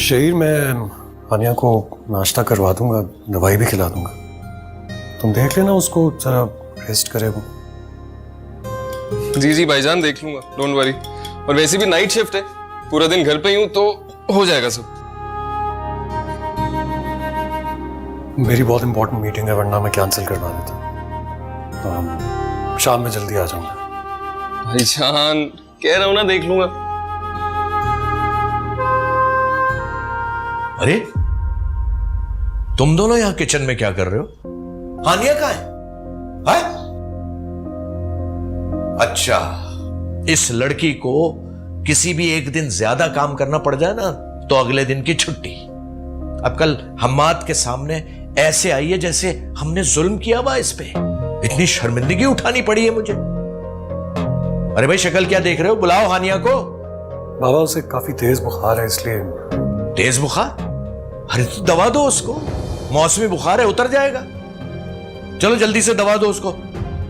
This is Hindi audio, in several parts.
शहीर में हानिया को नाश्ता करवा दूंगा, दवाई भी खिला दूंगा। तुम देख लेना उसको, जरा रेस्ट करे वो। जी जी भाईजान, देख लूंगा, डोंट वरी। और वैसे भी नाइट शिफ्ट है, पूरा दिन घर पे ही हूं तो हो जाएगा सब। मेरी बहुत इंपॉर्टेंट मीटिंग है, वरना मैं कैंसिल करवा देता। शाम में जल्दी आ जाऊंगा। भाईजान कह रहा हूं ना, देख लूंगा। अरे तुम दोनों यहां किचन में क्या कर रहे हो? हानिया कहाँ है? अच्छा, इस लड़की को किसी भी एक दिन ज्यादा काम करना पड़ जाए ना तो अगले दिन की छुट्टी। अब कल हम्माद के सामने ऐसे आई है जैसे हमने जुल्म किया हुआ इस पे। इतनी शर्मिंदगी उठानी पड़ी है मुझे। अरे भाई शक्ल क्या देख रहे हो? बुलाओ हानिया को। बाबा उसे काफी तेज बुखार है, इसलिए। तेज बुखार? अरे तो दवा दो उसको, मौसमी बुखार है, उतर जाएगा। चलो जल्दी से दवा दो उसको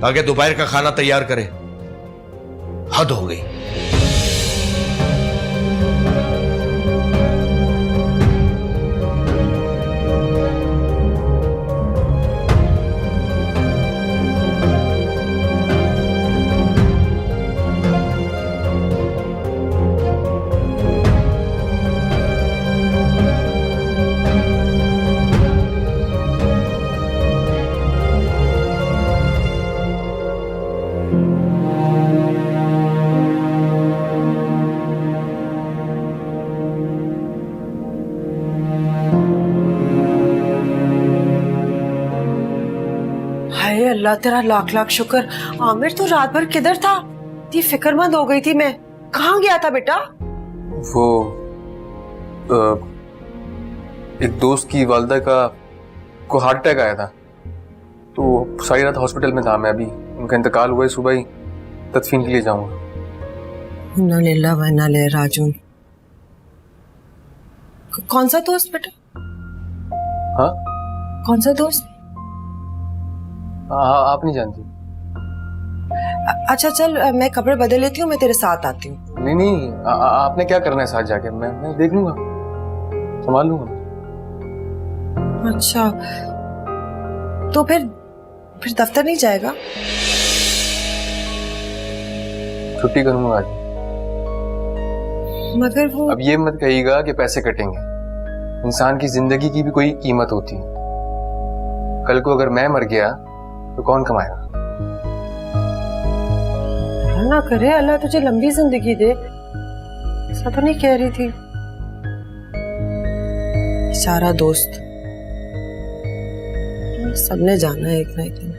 ताकि दोपहर का खाना तैयार करे। हद हो गई। हाय अल्लाह, तेरा लाख लाख शुक्र। आमिर तो रात भर किधर था? इतनी फिक्रमंद हो गई थी मैं। कहाँ गया था बेटा? वो एक दोस्त की वालदा को हार्ट अटैक आया था, तो सारी रात हॉस्पिटल में था। मैं अभी उनका इंतकाल हुआ है, सुबह ही तदफीन के लिए जाऊंगा। इन्ना लिल्लाह व इन्ना इलैहि राजिऊन। कौन सा दोस्त बेटा? हाँ कौन सा दोस्त? आप नहीं जानती? अच्छा चल, मैं कपड़े बदल लेती हूँ, मैं तेरे साथ आती हूँ। नहीं नहीं, आपने क्या करना है साथ जाके? मैं देख लूंगा, संभाल लूंगा। अच्छा तो फिर दफ्तर नहीं जाएगा? छुट्टी करूंगा आज। मगर वो अब ये मत कहिएगा कि पैसे कटेंगे। इंसान की जिंदगी की भी कोई कीमत होती है। कल को अगर मैं मर गया तो कौन कमाएगा? ना करे अल्लाह तुझे लंबी जिंदगी दे। ऐसा तो नहीं कह रही थी। बेचारा दोस्त, सबने जाना है एक ना एक दिन।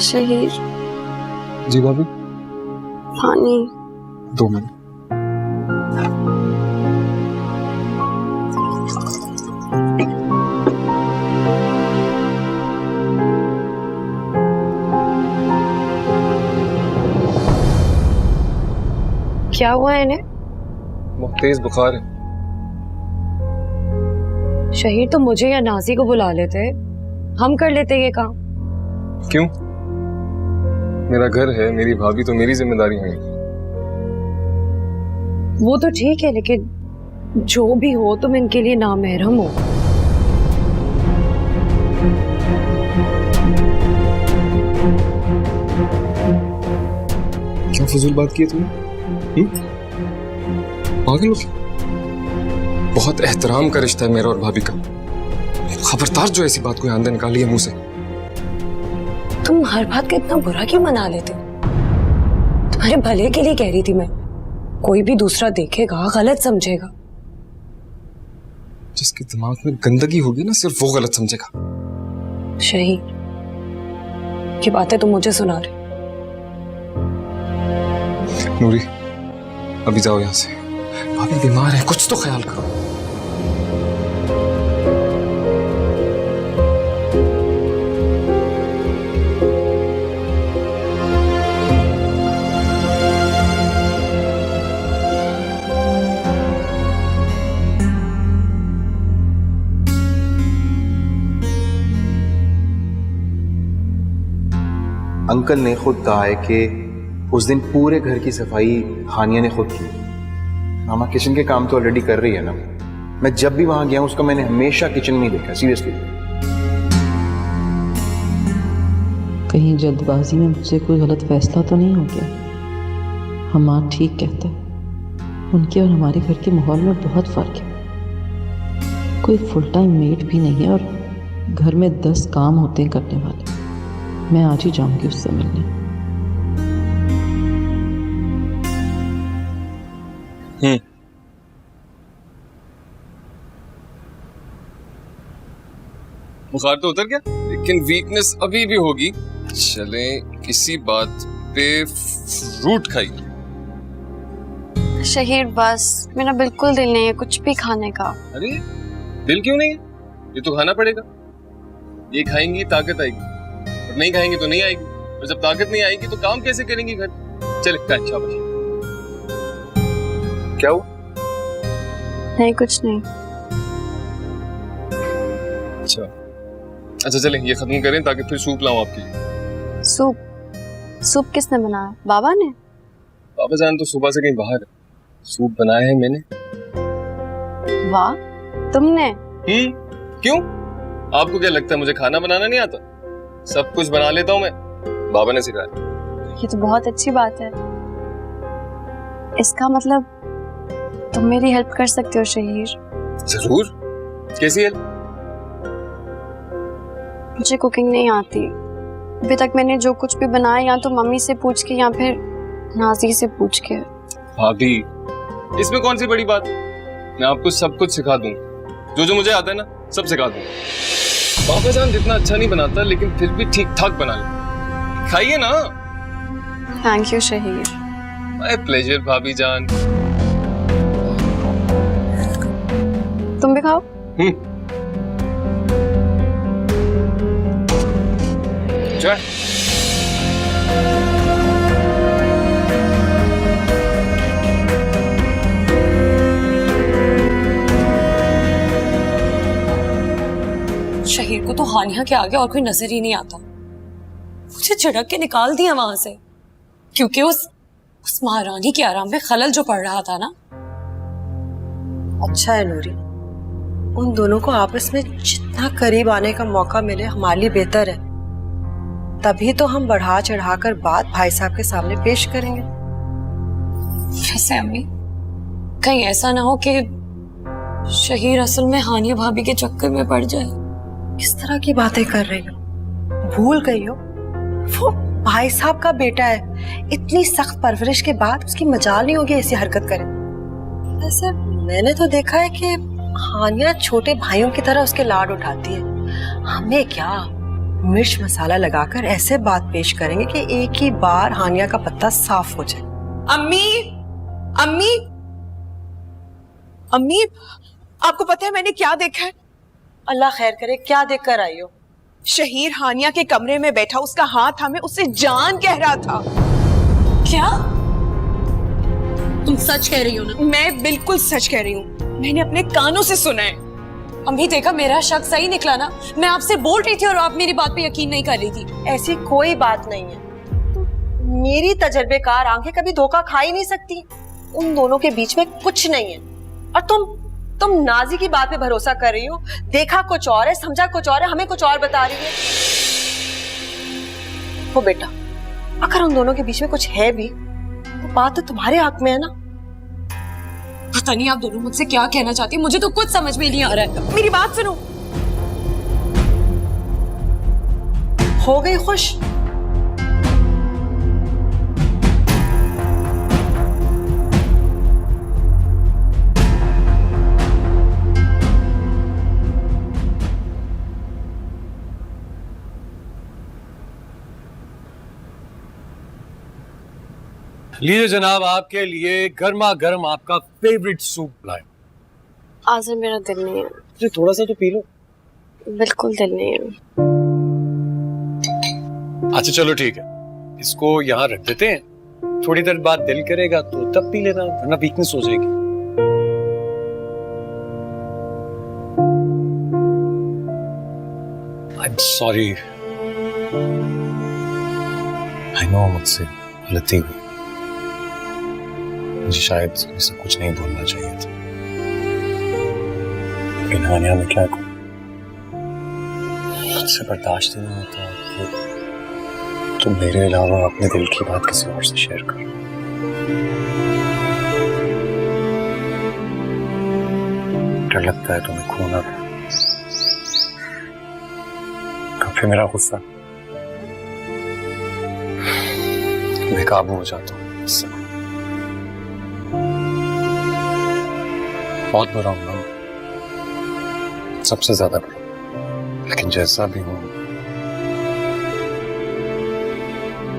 शहीर जी भाभी, पानी। 2 मिनट। क्या हुआ है इन्हें? बहुत तेज बुखार है। शहीर तो मुझे या नाजी को बुला लेते, हम कर लेते ये काम। क्यों? मेरा घर है, मेरी भाभी, तो मेरी जिम्मेदारी है। वो तो ठीक है, लेकिन जो भी हो तुम इनके लिए नामहरम हो। क्या फजूल बात की है तुमने? पागल हो क्या? बहुत एहतराम का रिश्ता है मेरा और भाभी का। खबरदार जो ऐसी बात कोई आंदे निकाली है मुंह से। तुम हर बात का इतना बुरा क्यों मना लेते? तुम्हारे भले के लिए कह रही थी मैं। कोई भी दूसरा देखेगा गलत समझेगा। जिसके दिमाग में गंदगी होगी ना, सिर्फ वो गलत समझेगा। शहीद, ये बातें तुम मुझे सुना रहे? नूरी, अभी जाओ यहाँ से। भाभी बीमार है, कुछ तो ख्याल करो। अंकल ने खुद कहा है कि उस दिन पूरे घर की सफाई हानिया ने खुद की। मामा किचन के काम तो ऑलरेडी कर रही है ना। मैं जब भी वहां गया हूं उसको मैंने हमेशा किचन में ही देखा, सीरियसली। कहीं जल्दबाजी में मुझसे कोई गलत फैसला तो नहीं हो गया। हमारा ठीक कहता है, उनके और हमारे घर के माहौल में बहुत फर्क है। कोई फुल टाइम मेड भी नहीं है और घर में 10 काम होते हैं करने वाले। मैं आज ही जाऊंगी उससे मिलने। बुखार तो उतर गया, लेकिन वीकनेस अभी भी होगी। चले किसी बात पे फ्रूट खाइए। शहीर बस, मेरा बिल्कुल दिल नहीं है कुछ भी खाने का। अरे दिल क्यों नहीं है? ये तो खाना पड़ेगा। ये खाएंगी ताकत आएगी, और नहीं खाएंगे तो नहीं आएगी। और जब ताकत नहीं आएगी तो काम कैसे करेंगी घर? चले शाबाश। क्या हुआ? नहीं कुछ नहीं। अच्छा चले ये खत्म करें ताकि फिर सूप लाऊं आपके लिए। सूप किसने बनाया? बाबा ने? बाबा जान तो सुबह से कहीं बाहर है। सूप बनाया है मैंने। वाह, तुमने? क्यों? आपको क्या लगता है मुझे खाना बनाना नहीं आता? सब कुछ बना लेता हूँ मैं, बाबा ने सिखाया। ये तो बहुत अच्छी बात है। इसका मतलब तुम मेरी हेल्प कर सकते हो शहीर। जरूर। कैसी हेल्प? मुझे कुकिंग नहीं आती। अभी तक मैंने जो कुछ भी बनाया या तो मम्मी से पूछ के या फिर नाजी से पूछ के। भाभी इसमें कौन सी बड़ी बात? मैं आपको सब कुछ सिखा दूं। जो मुझे आता है ना सब सिखा दूं। बाबा जान जितना अच्छा नहीं बनाता लेकिन फिर भी ठीक ठाक बना ले। खाइए ना। Thank you Shaheer. My pleasure भाभी जान। तुम भी खाओ। चाय। शहीर को तो हानिया के आगे और कोई नजर ही नहीं आता। मुझे झड़क के निकाल दिया वहां से क्योंकि उस महारानी के आराम में खलल जो पड़ रहा था ना। अच्छा है नूरी, उन दोनों को आपस में जितना करीब आने का मौका मिले हमारे लिए बेहतर है। तभी तो हम बढ़ा चढ़ाकर बात भाई साहब के सामने पेश करेंगे। वैसे अम्मी, कहीं ऐसा ना हो कि शहीर असल में हानिया भाभी के चक्कर में पड़ जाए। किस तरह की बातें कर रही हो? भूल गई हो वो भाई साहब का बेटा है। इतनी सख्त परवरिश के बाद उसकी मजाल नहीं होगी ऐसी हरकत करे। वैसे मैंने तो देखा है कि हानिया छोटे भाइयों की तरह उसके लाड उठाती है। हमें क्या मिर्च मसाला लगाकर ऐसे बात पेश करेंगे कि एक ही बार हानिया का पत्ता साफ हो जाए। अम्मी, अम्मी, अम्मी, आपको पता है मैंने क्या देखा है? अल्लाह खैर करे, क्या देख कर आई हो? शहीर हानिया के कमरे में बैठा, उसका हाथ थामे उससे जान कह रहा था। क्या तुम सच कह रही हो ना? मैं बिल्कुल सच कह रही हूँ, मैंने अपने कानों से सुना है। अम्मी देखा, मेरा शक सही निकला ना। मैं आपसे बोल रही थी और आप मेरी बात पे यकीन नहीं कर रही थी। ऐसी कोई बात नहीं है। मेरी तजर्बेकार आंखें कभी धोखा खा ही नहीं सकती। उन दोनों के बीच में कुछ नहीं है। और तुम नाजी की बात पे भरोसा कर रही हो। देखा कुछ और है, समझा कुछ और है, हमें कुछ और बता रही है। वो बेटा, अगर उन दोनों के बीच में कुछ है भी तो बात तो तुम्हारे हक में है ना। पता नहीं आप दोनों मुझसे क्या कहना चाहती हैं, मुझे तो कुछ समझ में नहीं आ रहा है। मेरी बात सुनो। हो गई खुश? लीजिए जनाब, आपके लिए गर्मा गर्म आपका फेवरेट सूप लाए। आज मेरा दिल नहीं है। थोड़ा सा तो पी लो। बिल्कुल दिल नहीं है। अच्छा चलो ठीक है, इसको यहाँ रख देते हैं। थोड़ी देर बाद दिल करेगा तो तब पी लेना, वरना वीकनेस हो जाएगी। I am sorry. I know मुझसे गलती हुई, मुझे शायद ये सब कुछ नहीं बोलना चाहिए था, लेकिन हानिया में क्या करूं, मुझसे बर्दाश्त ही नहीं होता कि तुम मेरे अलावा अपने दिल की बात किसी और से शेयर करो। डर लगता है तुम्हें खोना, फिर मेरा गुस्सा बेकाबू हो जाता हूँ उससे। बहुत बुरा हूं ना, सबसे ज्यादा बुरा, लेकिन जैसा भी हूं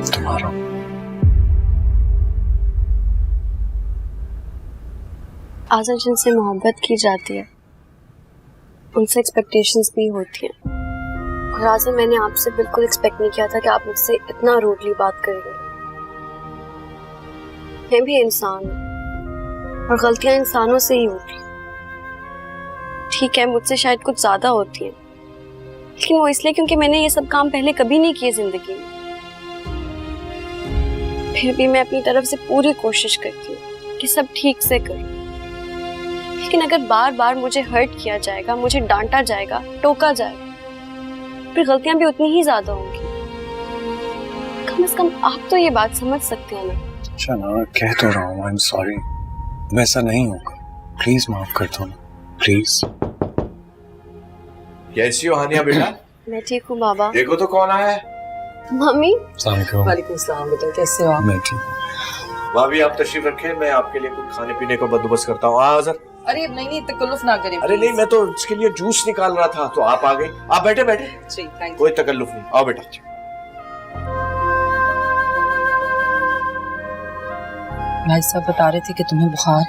तुम्हारा हूं। आजा जिनसे मोहब्बत की जाती है उनसे एक्सपेक्टेशंस भी होती हैं, और आजा मैंने आपसे बिल्कुल एक्सपेक्ट नहीं किया था कि आप मुझसे इतना रूडली बात करेंगे। मैं भी इंसान हूँ और गलतियां इंसानों से ही होती हैं। ठीक है, मुझसे शायद कुछ ज्यादा होती हैं, लेकिन वो इसलिए क्योंकि मैंने ये सब काम पहले कभी नहीं किए जिंदगी में। फिर भी मैं अपनी तरफ से पूरी कोशिश करती हूँ कि सब ठीक से करूँ, लेकिन अगर बार बार मुझे हर्ट किया जाएगा, मुझे डांटा जाएगा, टोका जाएगा, फिर गलतियां भी उतनी ही ज्यादा होंगी। कम से कम आप तो ये बात समझ सकते हैं ना। अच्छा ना, कह तो रहा हूँ, आई एम सॉरी, वैसा नहीं होगा, प्लीज माफ कर दो ना, प्लीज। कैसी हो हानिया बेटा? मैं ठीक हूँ बाबा। देखो तो कौन आया है। मम्मी। वालेकुम सलाम बेटा, कैसे हो आप? मैं ठीक हूँ। भाभी आप तशरीफ रखें, मैं आपके लिए कुछ खाने पीने का बंदोबस्त करता हूँ। हाँ सर। अरे नहीं तकल्लुफ ना करें। अरे नहीं, मैं तो इसके लिए जूस निकाल रहा था तो आप आ गई। आप बैठे बैठे, जी थैंक यू। कोई तकल्लुफ नहीं, आओ बेटा। भाई साहब बता रहे थे कि तुम्हें बुखार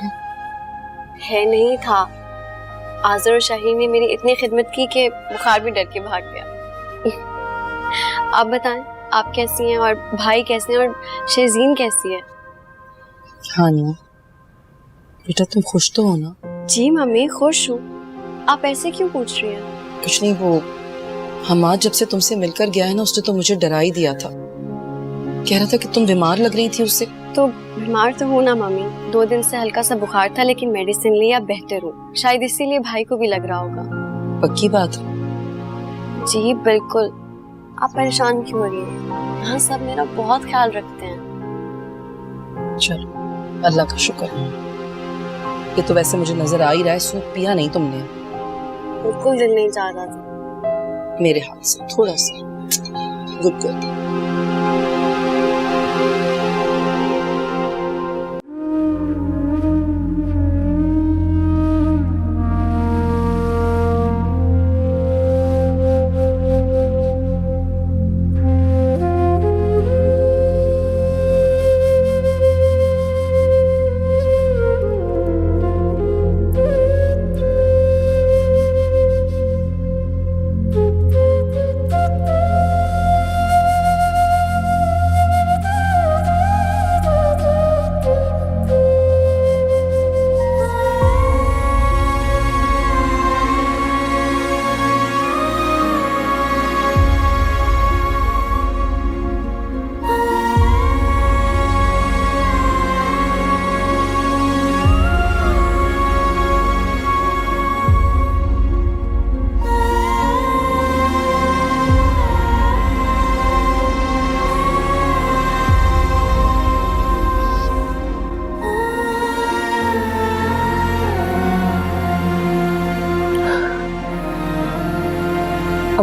है। नहीं था, आज़र और शाहीन ने मेरी इतनी खिदमत की कि बुखार भी डर के भाग गया। आप बताएं, आप कैसी हैं और भाई कैसे हैं और शेज़ीन कैसी है? हाँ नहीं बेटा, तुम खुश तो हो ना? जी मम्मी, खुश हूँ। आप ऐसे क्यों पूछ रही हैं? कुछ नहीं, वो हमाद जब से तुमसे मिलकर गया है ना, उसने तो मुझे डरा ही दिया था। कह रहा था कि तुम बीमार लग रही थी उससे। तो बीमार तो हूँ ना मम्मी, 2 दिन से हल्का सा बुखार था, लेकिन मेडिसिन लिया, बेहतर हूँ। शायद इसीलिए भाई को भी लग रहा होगा। पक्की बात? जी बिल्कुल। आप परेशान क्यों हो रही हैं? हाँ, सब मेरा बहुत ख्याल रखते हैं। चलो अल्लाह का शुक्र है। ये तो वैसे मुझे नजर आ ही रहा है, सूप पिया नहीं तुमने। बिल्कुल दिल नहीं चाह रहा था। मेरे हाथ से थोड़ा सा। Good good.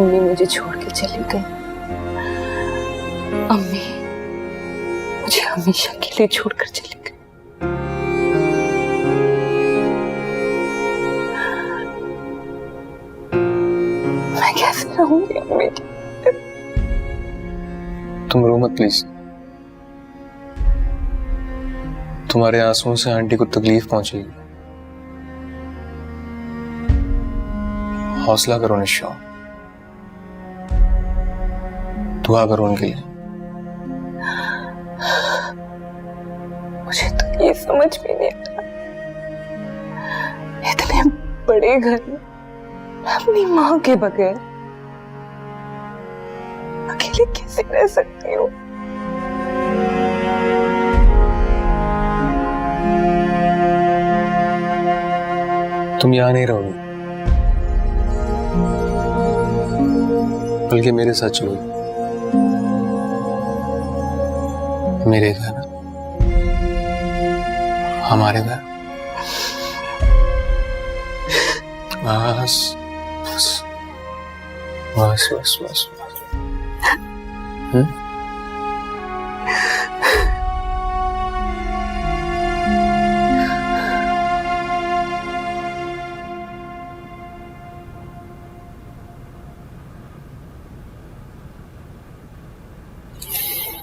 अम्मी मुझे छोड़ के चली गई। अम्मी मुझे हमेशा के लिए छोड़कर चली गई। मैं कैसे रहूंगी अम्मी? तुम रो मत प्लीज। तुम्हारे आंसुओं से आंटी को तकलीफ पहुंचेगी। हौसला करो निशा, दुआ करो उनके लिए। मुझे तो ये समझ भी नहीं आता, इतने बड़े घर में अपनी माँ के बगैर अकेले कैसे रह सकती हूँ। तुम यहाँ नहीं रहोगे, बल्कि मेरे साथ चलोगे मेरे घर, हमारे घर। बस बस बस बस बस, बस।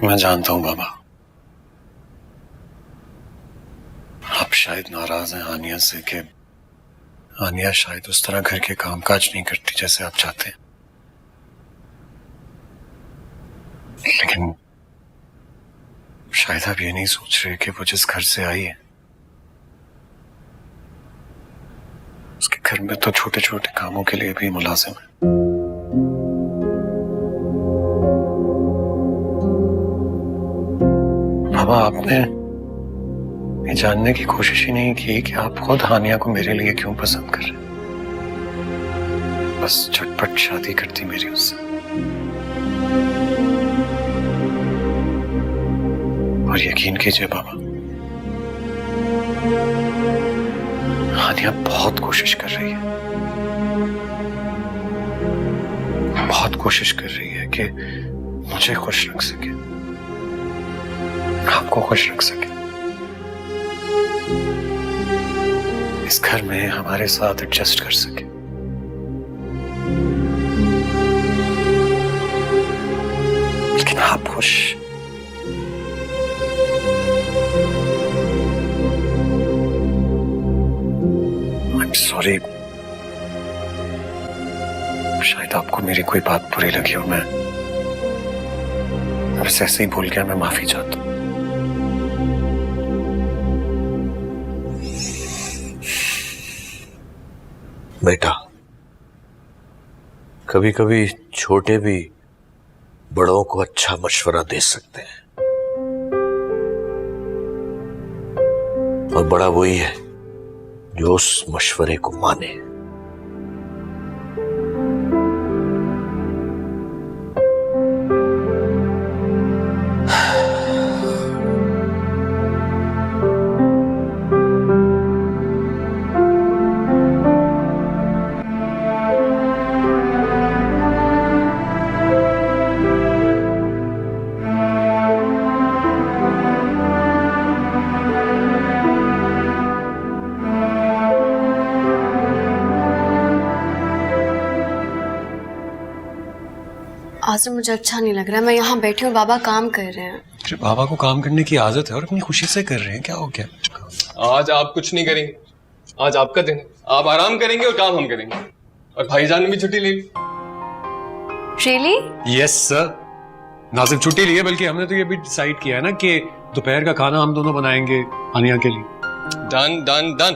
मैं जानता हूं बाबा, आप शायद नाराज हैं हानिया से कि हानिया शायद उस तरह घर के कामकाज नहीं करती जैसे आप चाहते हैं, लेकिन शायद आप ये नहीं सोच रहे कि वो जिस घर से आई है उसके घर में तो छोटे छोटे कामों के लिए भी मुलाजिम है। बाबा, आपने ये जानने की कोशिश ही नहीं की कि आप खुद हानिया को मेरे लिए क्यों पसंद कर रहे हैं। बस झटपट शादी करती मेरी उससे, और यकीन कीजिए बाबा, हानिया बहुत कोशिश कर रही है, बहुत कोशिश कर रही है कि मुझे खुश रख सके, आपको खुश रख सके, इस घर में हमारे साथ एडजस्ट कर सके। लेकिन आप खुश, I'm sorry, शायद आपको मेरी कोई बात बुरी लगी हो, मैं बस ऐसे ही भूल गया, मैं माफी चाहता हूं। बेटा, कभी कभी छोटे भी बड़ों को अच्छा मशवरा दे सकते हैं, और बड़ा वही है जो उस मशवरे को माने। आजम, मुझे अच्छा नहीं लग रहा। मैं यहाँ बैठी हूँ, बाबा काम कर रहे हैं। अरे बाबा को काम करने की आदत है और अपनी खुशी से कर रहे हैं, क्या हो गया? आज आप कुछ नहीं करेंगे, आज आपका दिन है, आप आराम करेंगे और काम हम करेंगे। और भाईजान ने भी छुट्टी ले ली। रियली? यस सर, ना सिर्फ छुट्टी ली है बल्कि हमने तो ये भी डिसाइड किया है ना कि दोपहर का खाना हम दोनों बनाएंगे हानिया के लिए। Done done done.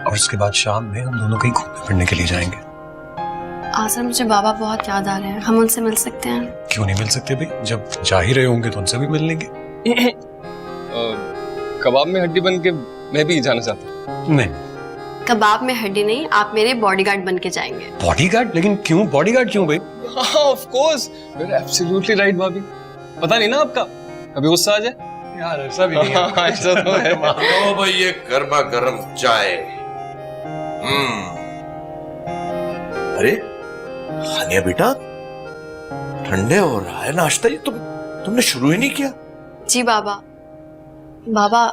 और उसके बाद शाम में हम दोनों कहीं घूमने फिरने के लिए जाएंगे। आजम, मुझे बाबा बहुत याद आ रहे हैं, हम उनसे मिल सकते हैं? क्यों नहीं मिल सकते भाई, जब जा ही रहे होंगे तो उनसे भी मिल लेंगे। कबाब में हड्डी बन के मैं भी जाना चाहता हूँ। नहीं, कबाब में हड्डी नहीं, आप मेरे बॉडीगार्ड बन के जाएंगे। बॉडीगार्ड? लेकिन क्यों बॉडीगार्ड क्यों भाई? Of course, you are absolutely right bhabhi. पता नहीं ना आपका, कभी गुस्सा आ जाए। यार ऐसा भी नहीं है। ऐसा तो है। लो भाई, ये गर्मा गर्म चाय। अरे हानिया बेटा, ठंडे हो रहा है नाश्ता, ये तुमने शुरू ही नहीं किया। जी बाबा। बाबा,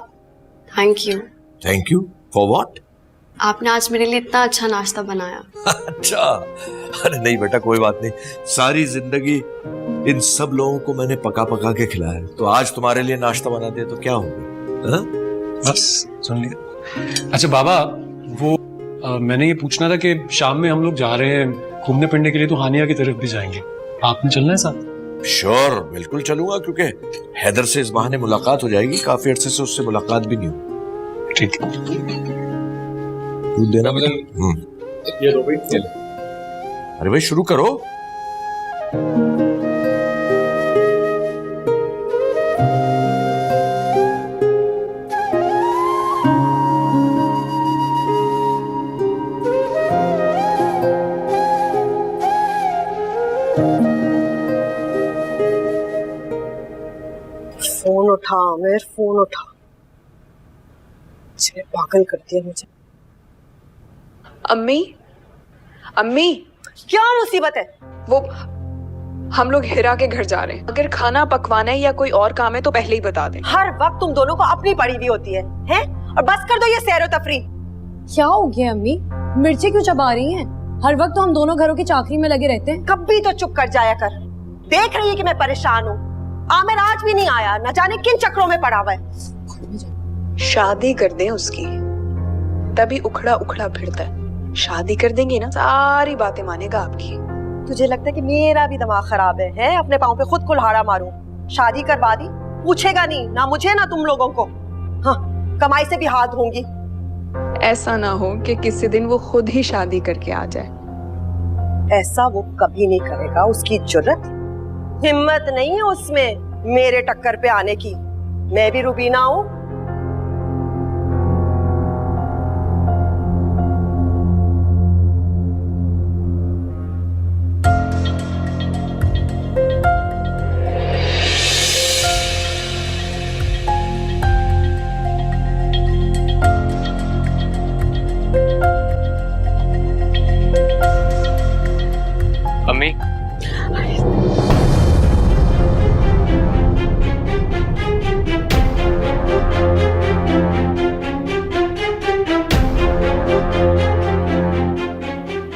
thank you. Thank you for what? आपने आज मेरे लिए इतना अच्छा नाश्ता बनाया। अच्छा, अरे नहीं बेटा, कोई बात नहीं। सारी जिंदगी इन सब लोगों को मैंने पका पका के खिलाया, तो आज तुम्हारे लिए नाश्ता बना दिया तो क्या होगा? बस सुन लिया। अच्छा बाबा, वो मैंने ये पूछना था कि शाम में हम लोग जा रहे हैं घूमने फिरने के लिए, तो हानिया की तरफ भी जाएंगे, आपने चलना है साथ? श्योर, बिल्कुल चलूंगा, क्योंकि हैदर से इस बहाने मुलाकात हो जाएगी, काफी अरसे से उससे मुलाकात भी नहीं हुई। ठीक है, दूध देना बेटा। ये लो भाई, ये लो। अरे भाई शुरू करो। बगैर फोन उठा, इसने पागल कर दिया मुझे। अम्मी, अम्मी, क्या मुसीबत है? वो हम लोग हिरा के घर जा रहे हैं। अगर खाना पकवाना है या कोई और काम है तो पहले ही बता दें। हर वक्त तुम दोनों को अपनी पड़ी हुई होती है, हैं? और बस कर दो ये सैरो तफरी। क्या हो गया अम्मी? मिर्ची क्यों चबा रही हैं? हर वक्त तो हम दोनों घरों की चाकरी में लगे रहते हैं। कभी तो चुप कर जाया कर। देख रही है कि मैं परेशान हूँ। आमिर आज भी नहीं आया, न जाने किन चक्रों में पड़ा हुआ है। शादी कर दें उसकी, तभी उखड़ा उखड़ा फिरता है। शादी कर देंगे ना, सारी बातें मानेगा आपकी। तुझे लगता है कि मेरा भी दिमाग खराब है? अपने पाँव पे खुद कुल्हाड़ा मारूं? शादी करवा दी, पूछेगा नहीं ना मुझे ना तुम लोगों को। हाँ, कमाई से भी हाथ धोंगी। ऐसा ना हो कि किसी दिन वो खुद ही शादी करके आ जाए। ऐसा वो कभी नहीं करेगा, उसकी जुर्रत हिम्मत नहीं है उसमें मेरे टक्कर पे आने की। मैं भी रुबीना हूँ। अम्मी,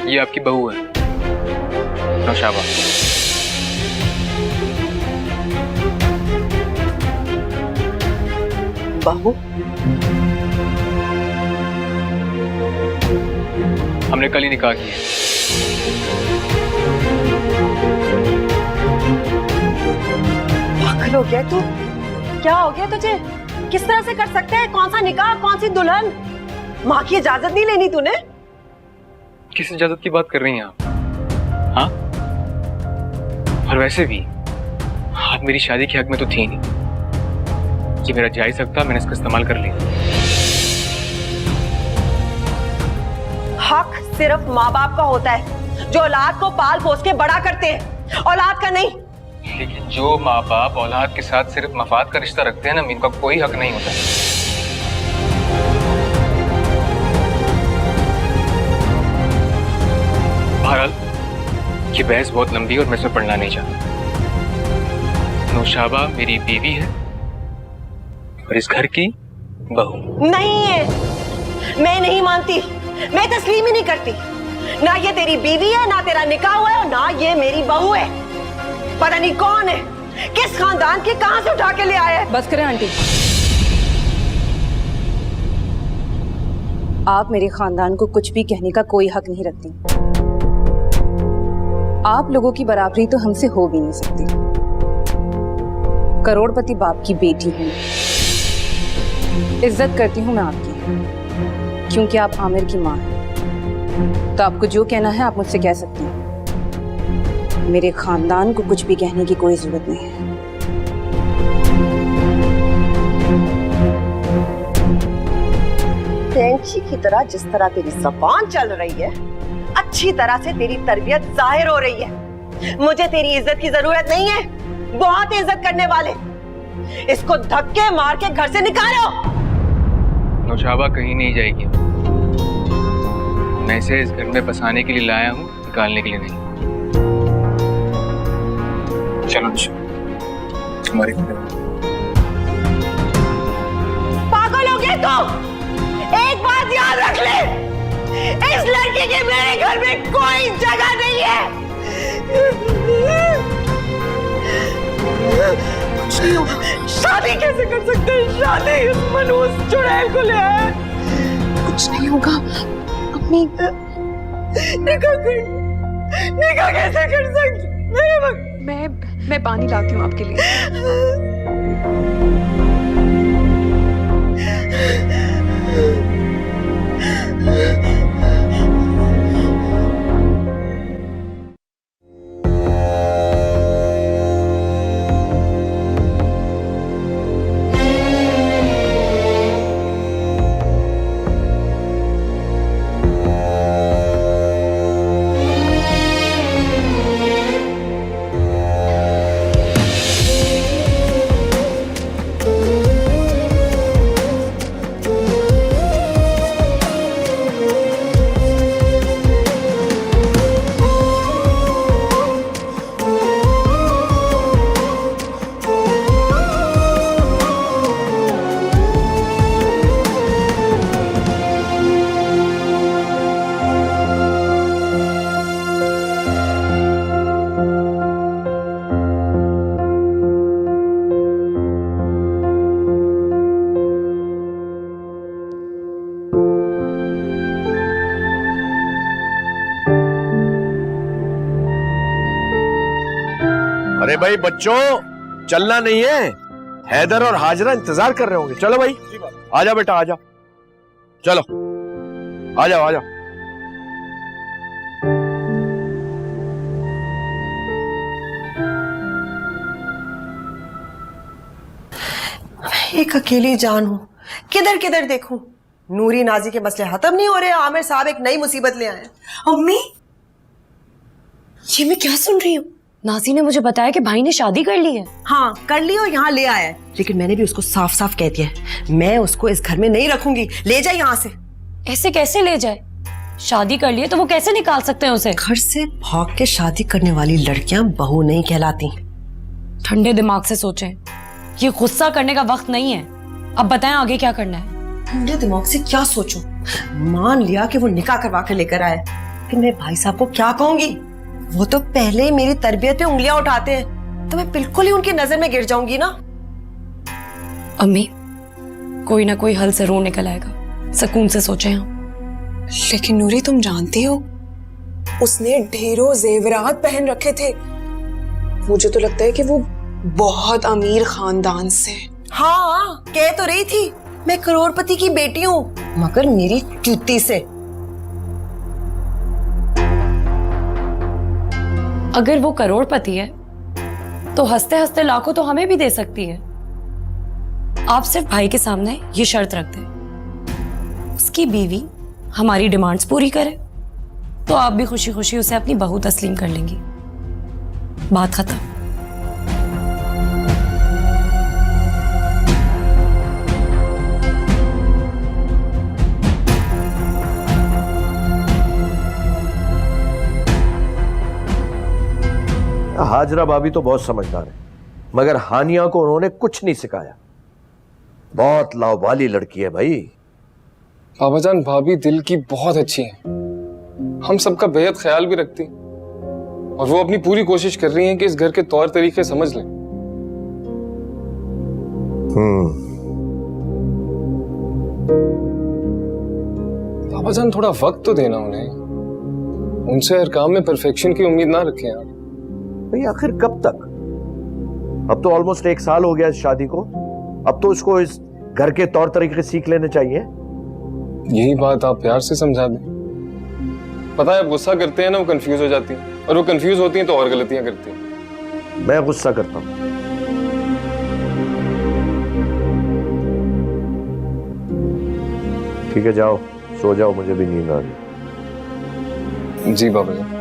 ये आपकी बहू है नौशाबा। बहू? हमने कल ही निकाह किया। पागल हो गया तू? क्या हो गया तुझे? किस तरह से कर सकते हैं? कौन सा निकाह, कौन सी दुल्हन? माँ की इजाजत नहीं लेनी तूने? किस इजाजत की बात कर रही हैं आप? हाँ, और वैसे भी आप मेरी शादी के हक में तो थी नहीं। ये मेरा जायज हक था, मैंने इसका इस्तेमाल कर लिया। हक सिर्फ माँ बाप का होता है, जो औलाद को पाल पोस के बड़ा करते हैं, औलाद का नहीं। लेकिन जो माँ बाप औलाद के साथ सिर्फ मफाद का रिश्ता रखते हैं ना, इनका कोई हक नहीं होता। बहरहाल ये बहस बहुत लंबी और मैं इसमें पढ़ना नहीं चाहता। नौशाबा मेरी बीवी है और इस घर की बहू नहीं है। मैं नहीं मानती, मैं तस्लीम ही नहीं करती। ना ये तेरी बीवी है, ना तेरा निकाह हुआ है, और ना ये मेरी बहू है। पता नहीं कौन है, किस खानदान की, कहां से उठा के ले आया है। बस करें आंटी। आप मेरे खानदान को कुछ भी कहने का कोई हक नहीं रखती। आप लोगों की बराबरी तो हमसे हो भी नहीं सकती। करोड़पति बाप की बेटी हूं, इज्जत करती हूं मैं आपकी, क्योंकि आप आमिर की मां हैं। तो आपको जो कहना है आप मुझसे कह सकती हैं। मेरे खानदान को कुछ भी कहने की कोई जरूरत नहीं है। कैंची की तरह जिस तरह तेरी ज़बान चल रही है, अच्छी तरह से तेरी तरबियत जाहिर हो रही है। मुझे तेरी इज्जत की जरूरत नहीं है, बहुत इज्जत करने वाले। इसको धक्के मार के घर से निकालो। नौशाबा कहीं नहीं जाएगी। मैं इसे इस घर में बसाने के लिए लाया हूँ, निकालने के लिए नहीं। चलो तुम्हारी पागल हो गए तो एक बात याद रख ले, इस लड़की की मेरे घर में कोई जगह नहीं है। शादी कैसे कर सकते हैं? शादी इस मनहूस चुड़ैल को ले आए। कुछ नहीं होगा अम्मी। निकाह कैसे कर सकते? मैं पानी लाती हूँ आपके लिए। अरे भाई बच्चों, चलना नहीं है? हैदर और हाजरा इंतजार कर रहे होंगे। चलो भाई, आजा बेटा आजा, चलो आ जाओ आ जाओ। एक अकेली जान हूं, किधर किधर देखूं। नूरी नाजी के मसले खत्म नहीं हो रहे, आमिर साहब एक नई मुसीबत ले आए हैं। अम्मी, ये मैं क्या सुन रही हूँ? नाजी ने मुझे बताया कि भाई ने शादी कर ली है। हाँ कर ली और यहाँ ले आया है, लेकिन मैंने भी उसको साफ साफ कह दिया है मैं उसको इस घर में नहीं रखूंगी। ले जाए यहाँ से। ऐसे कैसे ले जाए? शादी कर लिए तो वो कैसे निकाल सकते हैं उसे? घर से भाग के शादी करने वाली लड़कियां बहू नहीं कहलाती। ठंडे दिमाग से सोचें, ये गुस्सा करने का वक्त नहीं है। अब बताएं आगे क्या करना है। ठंडे दिमाग से क्या सोचूं? मान लिया कि वो निकाह करवा कर लेकर आए, लेकिन मैं भाई साहब को क्या कहूंगी? वो तो पहले ही मेरी तरबियत पे उंगलियां उठाते हैं, तो मैं बिल्कुल ही उनकी नजर में गिर जाऊंगी ना। अम्मी, कोई ना कोई हल जरूर निकल आएगा, सुकून से सोचें हम। लेकिन नूरी तुम जानती हो, उसने ढेरों जेवरात पहन रखे थे। मुझे तो लगता है कि वो बहुत अमीर खानदान से। हाँ कह तो रही थी मैं करोड़पति की बेटी हूँ, मगर मेरी जूती से। अगर वो करोड़पति है तो हंसते हंसते लाखों तो हमें भी दे सकती है। आप सिर्फ भाई के सामने ये शर्त रख दें, उसकी बीवी हमारी डिमांड्स पूरी करे तो आप भी खुशी खुशी उसे अपनी बहू तस्लीम कर लेंगी। बात खत्म। हाजरा भाभी तो बहुत समझदार है, मगर हानिया को उन्होंने कुछ नहीं सिखाया। बहुत लावाली लड़की है भाई। पापा जान, भाभी दिल की बहुत अच्छी है, हम सबका बेहद ख्याल भी रखती, और वो अपनी पूरी कोशिश कर रही हैं कि इस घर के तौर तरीके समझ लें। पापा जान, थोड़ा वक्त तो देना उन्हें, उनसे हर काम में परफेक्शन की उम्मीद ना रखें यार। भाई आखिर कब तक? अब तो ऑलमोस्ट 1 साल हो गया इस शादी को, अब तो उसको इस घर के तौर तरीके सीख लेने चाहिए। यही बात आप प्यार से समझा दें। पता है, आप गुस्सा करते हैं ना, वो कंफ्यूज हो जाती हैं, और वो कंफ्यूज होती हैं तो और गलतियां करती हैं। मैं गुस्सा करता हूं। ठीक है, जाओ सो जाओ, मुझे भी नींद आ रही। जी बाबा जी।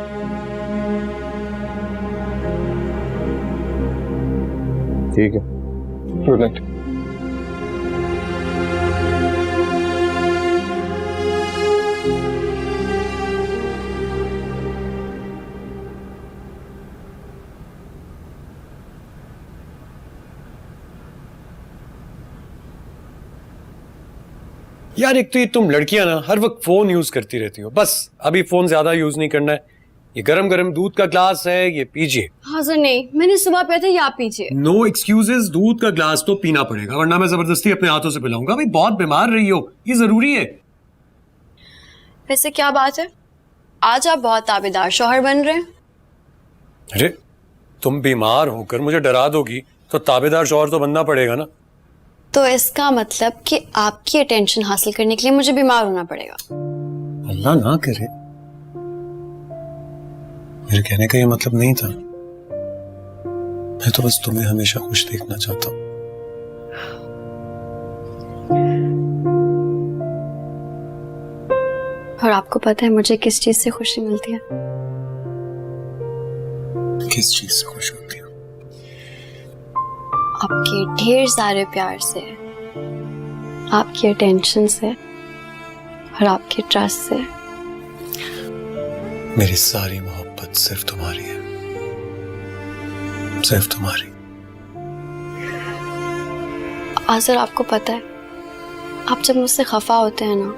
ठीक है, गुड नाइट। यार एक तो ये तुम लड़कियां ना हर वक्त फोन यूज करती रहती हो। बस अभी फोन ज्यादा यूज नहीं करना है। ये गरम गरम दूध का ग्लास है, ये पीजिए। हाँ सर, नहीं, मैंने सुबह पिया था, ये आप पीजिए। नो एक्सक्यूजेस, दूध का ग्लास तो पीना पड़ेगा, वरना मैं जबरदस्ती अपने हाथों से पिलाऊंगा। भाई बहुत बीमार रही हो, ये जरूरी है। वैसे क्या बात है, आज आप बहुत ताबेदार शौहर बन रहे हैं। अरे तुम बीमार होकर मुझे डरा दोगी तो ताबेदार शौहर तो बनना पड़ेगा ना। तो इसका मतलब कि आपकी अटेंशन हासिल करने के लिए मुझे बीमार होना पड़ेगा। अल्लाह ना करे, मेरे कहने का ये मतलब नहीं था। मैं तो बस तुम्हें हमेशा खुश देखना चाहता हूं। और आपको पता है मुझे किस चीज से खुशी मिलती है? किस चीज से खुश होती हो? आपके ढेर सारे प्यार से, आपकी अटेंशन से, और आपके ट्रस्ट से। मेरी सारी मोहब्बत सिर्फ तुम्हारी है, सिर्फ तुम्हारी। आज़र, आपको पता है, आप जब मुझसे खफा होते हैं ना,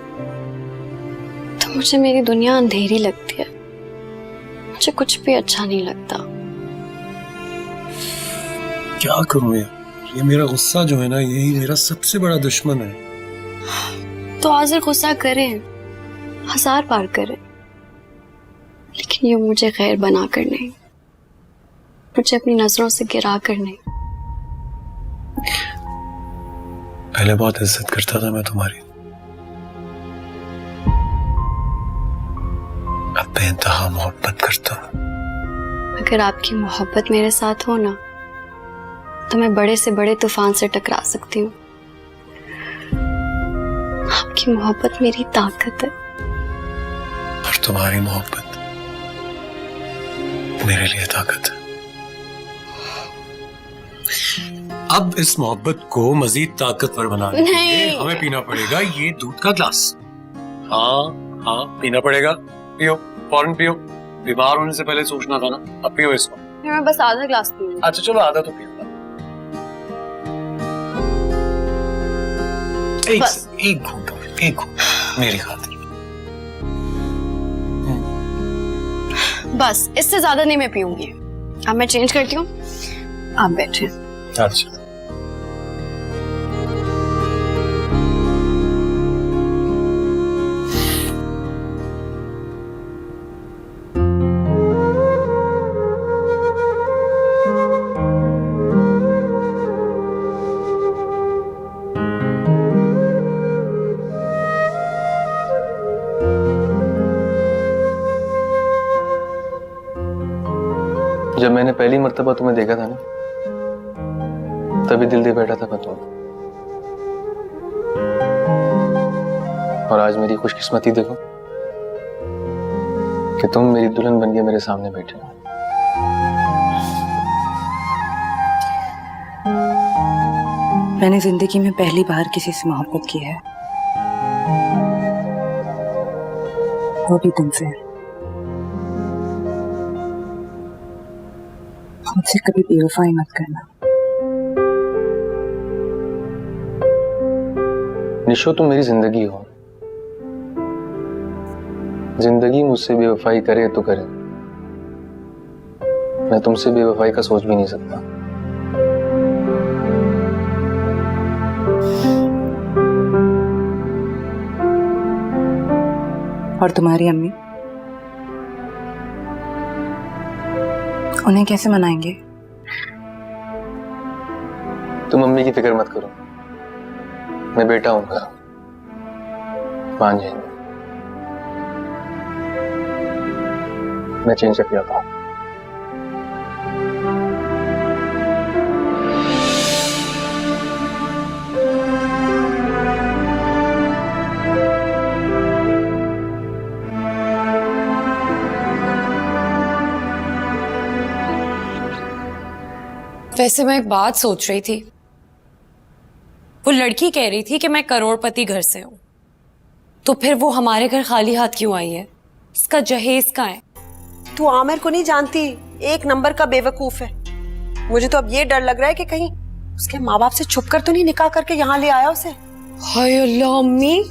तो मुझे मेरी दुनिया अंधेरी लगती है। मुझे कुछ भी अच्छा नहीं लगता। क्या करूं यार, ये मेरा गुस्सा जो है ना, यही मेरा सबसे बड़ा दुश्मन है। तो आज़र गुस्सा करें, 1000 बार करें, लेकिन ये मुझे गैर बना कर नहीं। मुझे अपनी नजरों से गिरा कर नहीं। पहले बहुत इज्जत करता था मैं तुम्हारी, अब बेइंतहा मोहब्बत करता हूँ। अगर आपकी मोहब्बत मेरे साथ हो ना, तो मैं बड़े से बड़े तूफान से टकरा सकती हूँ। आपकी मोहब्बत मेरी ताकत है। और तुम्हारी मोहब्बत मेरे लिए ताकत है। अब इस मोहब्बत को मजीद ताकतवर बनाने के लिए हमें पीना पड़ेगा ये दूध का ग्लास। हाँ हाँ, पीना पड़ेगा। पियो, फौरन पियो। बीमार होने से पहले सोचना था ना। अब पियो इसको। मैं बस आधा ग्लास पीऊंगी। अच्छा चलो, आधा तो पियो। एक घूंट, एक घूंट मेरी खातिर। बस इससे ज्यादा नहीं मैं पीऊंगी। अब मैं चेंज करती हूँ, आप बैठे। अच्छा। जब मैंने पहली मर्तबा तुम्हें देखा था ना, तभी दिल दे बैठा था मैं तुम्हें। और आज मेरी खुशकिस्मती देखो कि तुम मेरी दुल्हन बन के मेरे सामने बैठे हो। मैंने जिंदगी में पहली बार किसी से मोहब्बत की है, वो भी तुमसे। मुझसे कभी बेवफाई मत करना। निशो, तुम मेरी जिंदगी हो। जिंदगी मुझसे बेवफाई करे तो करे, मैं तुमसे बेवफाई का सोच भी नहीं सकता। और तुम्हारी अम्मी, उन्हें कैसे मनाएंगे? तुम मम्मी की फिक्र मत करो, मैं बेटा हूं उनका, मान जाएंगे। मैं चेंज कर आता हूं। वैसे मैं एक बात सोच रही थी। वो लड़की कह रही थी कि मैं करोड़पति घर से हूं, तो फिर वो हमारे घर खाली हाथ क्यों आई है? इसका जहेज कहाँ है? तू आमिर को नहीं जानती, एक नंबर का बेवकूफ है। मुझे तो अब ये डर लग रहा है कि कहीं उसके माँ बाप से छुप कर तो नहीं निकाह करके यहाँ ले आया उसे। हाय अल्लाह अम्मी,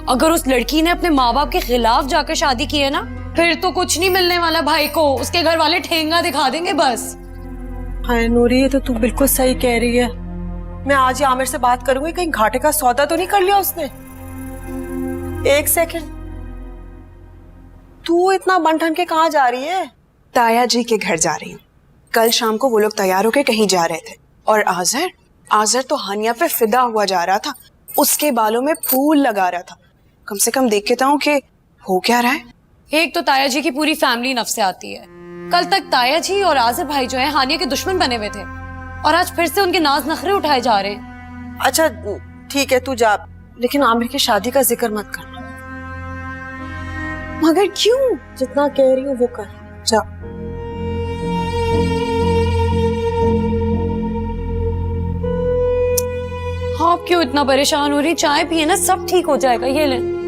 अगर उस लड़की ने अपने माँ बाप के खिलाफ जाकर शादी की है ना, फिर तो कुछ नहीं मिलने वाला भाई को। उसके घर वाले ठेंगा दिखा देंगे बस। हाय नूरी, ये तो तू बिल्कुल सही कह रही है। मैं आज ही आमिर से बात करूंगी, कहीं घाटे का सौदा तो नहीं कर लिया उसने। एक सेकंड, तू इतना बन ठन के कहाँ जा रही है? ताया जी के घर जा रही हूँ। कल शाम को वो लोग तैयार होके कहीं जा रहे थे, और आजर तो हानिया पे फिदा हुआ जा रहा था, उसके बालों में फूल लगा रहा था। कम से कम देख के तो कि हो क्या रहा है। एक तो ताया जी की पूरी फैमिली नफ्से आती है। कल तक ताया जी और आजिर भाई जो है हानिया के दुश्मन बने हुए थे, और आज फिर से उनके नाज नखरे उठाए जा रहे हैं। अच्छा ठीक है, तू जा, लेकिन आमिर की शादी का जिक्र मत करना। मगर क्यों? जितना कह रही हूँ वो कर, जा। आप क्यों इतना परेशान हो रही? चाय पिए ना, सब ठीक हो जाएगा। ये ले।